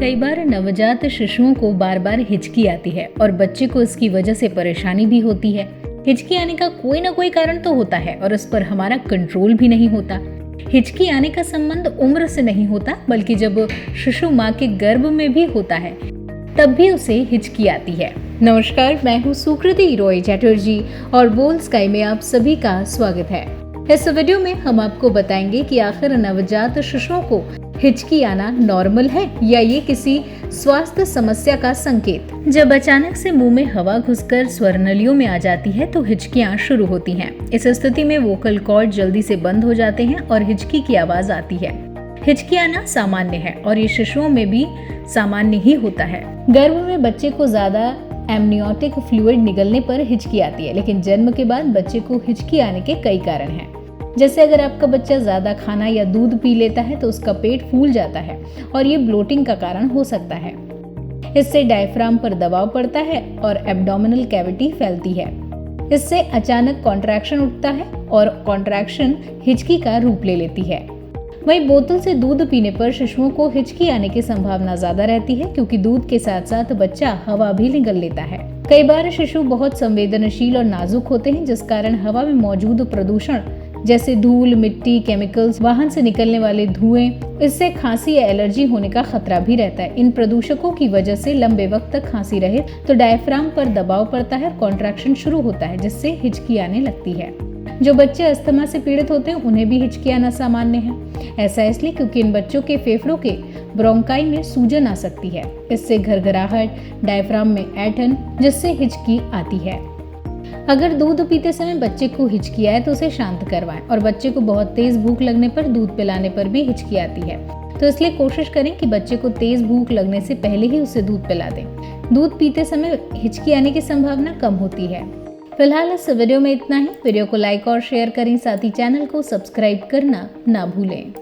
कई बार नवजात शिशुओं को बार बार हिचकी आती है और बच्चे को इसकी वजह से परेशानी भी होती है। हिचकी आने का कोई ना कोई कारण तो होता है और उस पर हमारा कंट्रोल भी नहीं होता। हिचकी आने का संबंध उम्र से नहीं होता, बल्कि जब शिशु माँ के गर्भ में भी होता है तब भी उसे हिचकी आती है। नमस्कार, मैं हूँ सुकृति रॉय चैटर्जी और बोल स्काई में आप सभी का स्वागत है। इस वीडियो में हम आपको बताएंगे कि आखिर नवजात शिशुओं को हिचकी आना नॉर्मल है या ये किसी स्वास्थ्य समस्या का संकेत। जब अचानक से मुंह में हवा घुसकर स्वर नलियों में आ जाती है तो हिचकियां शुरू होती हैं। इस स्थिति में वोकल कॉर्ड जल्दी से बंद हो जाते हैं और हिचकी की आवाज आती है। हिचकी आना सामान्य है और ये शिशुओं में भी सामान्य ही होता है। गर्भ में बच्चे को ज्यादा एमनियोटिक फ्लूइड निकलने पर हिचकी आती है, लेकिन जन्म के बाद बच्चे को हिचकी आने के कई कारण हैं। जैसे अगर आपका बच्चा ज्यादा खाना या दूध पी लेता है तो उसका पेट फूल जाता है और ये ब्लोटिंग का कारण हो सकता है। इससे डायफ्राम पर दबाव पड़ता है और एब्डोमिनल कैविटी फैलती है। इससे अचानक कॉन्ट्रैक्शन उठता है और कॉन्ट्रैक्शन हिचकी का रूप ले लेती है। वहीं बोतल से दूध पीने पर शिशुओं को हिचकी आने की संभावना ज्यादा रहती है, क्योंकि दूध के साथ साथ बच्चा हवा भी निगल लेता है। कई बार शिशु बहुत संवेदनशील और नाजुक होते हैं, जिस कारण हवा में मौजूद प्रदूषण जैसे धूल, मिट्टी, केमिकल्स, वाहन से निकलने वाले धुएं, इससे खांसी या एलर्जी होने का खतरा भी रहता है। इन प्रदूषकों की वजह से लंबे वक्त तक खांसी रहे तो डायफ्राम पर दबाव पड़ता है और कॉन्ट्रैक्शन शुरू होता है, जिससे हिचकी आने लगती है। जो बच्चे अस्थमा से पीड़ित होते हैं उन्हें भी हिचकी आना सामान्य है। ऐसा इसलिए क्योंकि इन बच्चों के फेफड़ों के ब्रोंकाई में सूजन आ सकती है। इससे घरघराहट, डायफ्राम में ऐंठन, जिससे हिचकी आती है। अगर दूध पीते समय बच्चे को हिचकी आए तो उसे शांत करवाएं, और बच्चे को बहुत तेज भूख लगने पर दूध पिलाने पर भी हिचकी आती है तो इसलिए कोशिश करें कि बच्चे को तेज भूख लगने से पहले ही उसे दूध पिला दें। दूध पीते समय हिचकी आने की संभावना कम होती है। फिलहाल इस वीडियो में इतना ही। वीडियो को लाइक और शेयर करें, साथ ही चैनल को सब्सक्राइब करना ना भूलें।